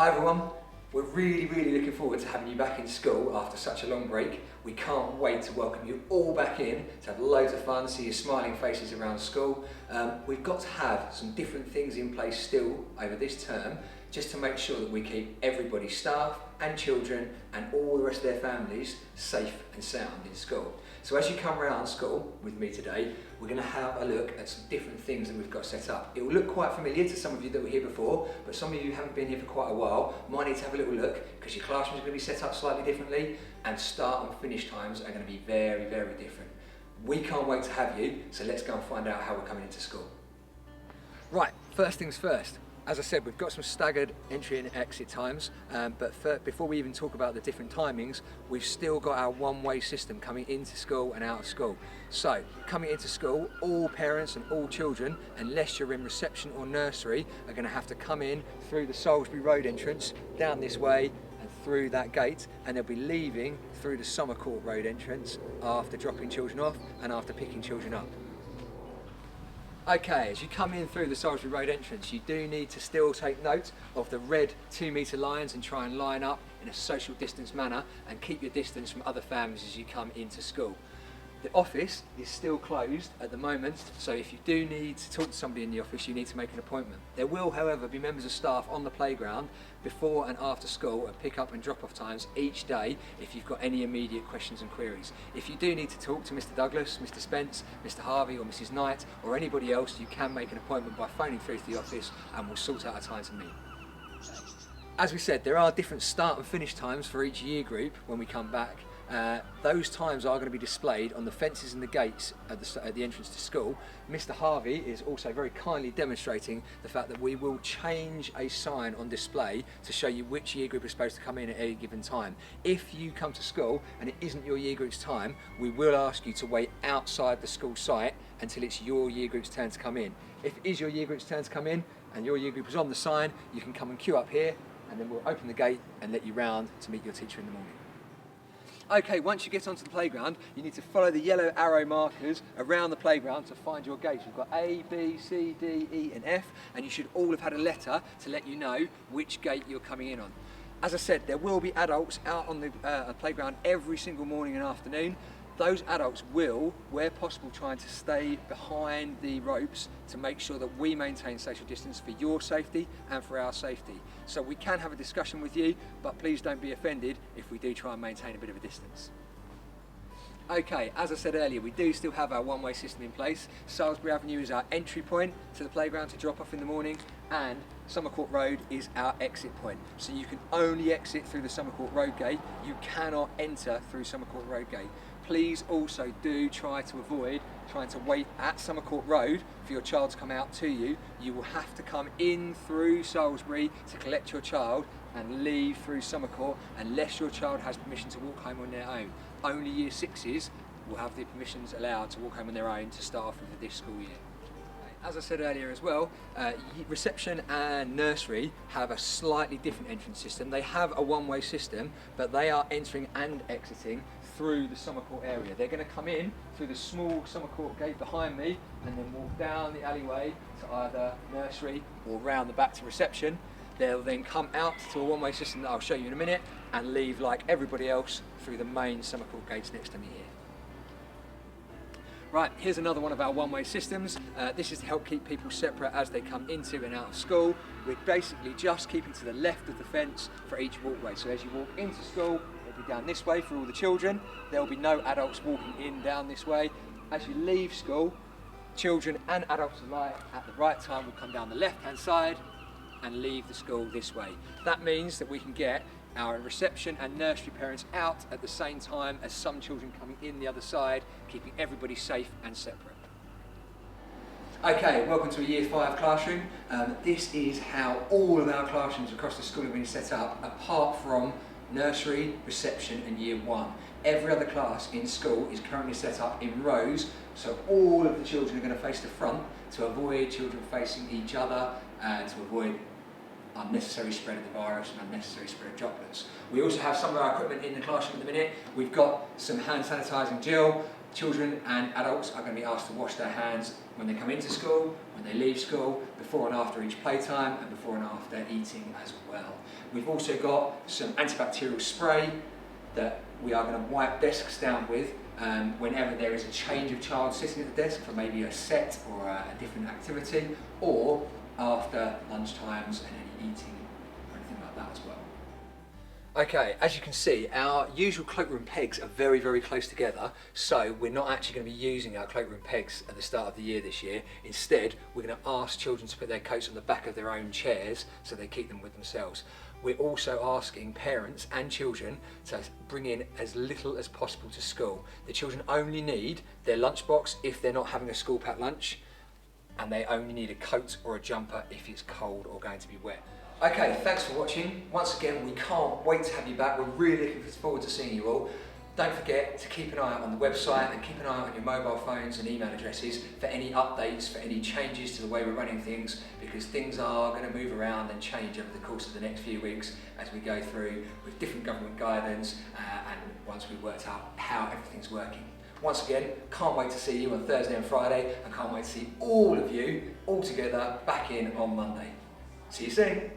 Hi everyone, we're really looking forward to having you back in school after such a long break. We can't wait to welcome you all back in, to have loads of fun, see your smiling faces around school. We've got to have some different things in place still over this term, just to make sure that we keep everybody, staff and children and all the rest of their families, safe and sound in school. So as you come around school with me today, we're going to have a look at some different things that we've got set up. It will look quite familiar to some of you that were here before, but some of you who haven't been here for quite a while might need to have a little look, because your classrooms are going to be set up slightly differently and start and finish times are going to be very different. We can't wait to have you, so let's go and find out how we're coming into school. Right, first things first. As I said, we've got some staggered entry and exit times, but before we even talk about the different timings, we've still got our one-way system coming into school and out of school. So, coming into school, all parents and all children, unless you're in reception or nursery, are going to have to come in through the Salisbury Road entrance, down this way, and through that gate, and they'll be leaving through the Summer Court Road entrance after dropping children off and after picking children up. Okay, as you come in through the Salisbury Road entrance, you do need to still take note of the red 2-metre lines and try and line up in a social distance manner and keep your distance from other families as you come into school. The office is still closed at the moment, so if you do need to talk to somebody in the office, you need to make an appointment. There will, however, be members of staff on the playground before and after school at pick-up and drop-off times each day if you've got any immediate questions and queries. If you do need to talk to Mr Douglas, Mr Spence, Mr Harvey or Mrs Knight or anybody else, you can make an appointment by phoning through to the office and we'll sort out a time to meet. As we said, there are different start and finish times for each year group when we come back. Those times are going to be displayed on the fences and the gates at the entrance to school. Mr Harvey is also very kindly demonstrating the fact that we will change a sign on display to show you which year group is supposed to come in at any given time. If you come to school and it isn't your year group's time, we will ask you to wait outside the school site until it's your year group's turn to come in. If it is your year group's turn to come in and your year group is on the sign, you can come and queue up here and then we'll open the gate and let you round to meet your teacher in the morning. Okay, once you get onto the playground, you need to follow the yellow arrow markers around the playground to find your gates. We've got A, B, C, D, E and F, and you should all have had a letter to let you know which gate you're coming in on. As I said, there will be adults out on the playground every single morning and afternoon. Those adults will, where possible, try to stay behind the ropes to make sure that we maintain social distance for your safety and for our safety. So we can have a discussion with you, but please don't be offended if we do try and maintain a bit of a distance. Okay, as I said earlier, we do still have our one-way system in place. Salisbury Avenue is our entry point to the playground to drop off in the morning, and Summer Court Road is our exit point. So you can only exit through the Summer Court Road gate. You cannot enter through Summer Court Road gate. Please also do try to avoid trying to wait at Summer Court Road for your child to come out to you. You will have to come in through Salisbury to collect your child and leave through Summer Court unless your child has permission to walk home on their own. Only Year 6s will have the permissions allowed to walk home on their own to start off with this school year. As I said earlier as well, reception and nursery have a slightly different entrance system. They have a one-way system, but they are entering and exiting through the Summer Court area. They're going to come in through the small Summer Court gate behind me and then walk down the alleyway to either nursery or round the back to reception. They'll then come out to a one-way system that I'll show you in a minute and leave like everybody else through the main Summer Court gates next to me here. Right, here's another one of our one-way systems. This is to help keep people separate as they come into and out of school. We're basically just keeping to the left of the fence for each walkway. So as you walk into school, it'll be down this way for all the children. There will be no adults walking in down this way. As you leave school, children and adults alike at the right time will come down the left-hand side and leave the school this way. That means that we can get our reception and nursery parents out at the same time as some children coming in the other side, keeping everybody safe and separate. Okay, welcome to a Year 5 classroom. This is how all of our classrooms across the school have been set up, apart from nursery, reception and Year 1. Every other class in school is currently set up in rows, so all of the children are going to face the front to avoid children facing each other and to avoid unnecessary spread of the virus and unnecessary spread of droplets. We also have some of our equipment in the classroom at the minute. We've got some hand sanitising gel, Children and adults are going to be asked to wash their hands when they come into school, when they leave school, before and after each playtime, and before and after eating as well. We've also got some antibacterial spray that we are going to wipe desks down with whenever there is a change of child sitting at the desk for maybe a set or a different activity, or after lunch times and any eating or anything like that as well. Okay, as you can see, our usual cloakroom pegs are very, very close together, so we're not actually going to be using our cloakroom pegs at the start of the year this year. Instead, we're going to ask children to put their coats on the back of their own chairs so they keep them with themselves. We're also asking parents and children to bring in as little as possible to school. The children only need their lunchbox if they're not having a school packed lunch, and they only need a coat or a jumper if it's cold or going to be wet. Okay, thanks for watching. Once again, we can't wait to have you back. We're really looking forward to seeing you all. Don't forget to keep an eye out on the website and keep an eye out on your mobile phones and email addresses for any updates, for any changes to the way we're running things, because things are going to move around and change over the course of the next few weeks as we go through with different government guidance and once we've worked out how everything's working. Once again, can't wait to see you on Thursday and Friday, and can't wait to see all of you all together back in on Monday. See you soon.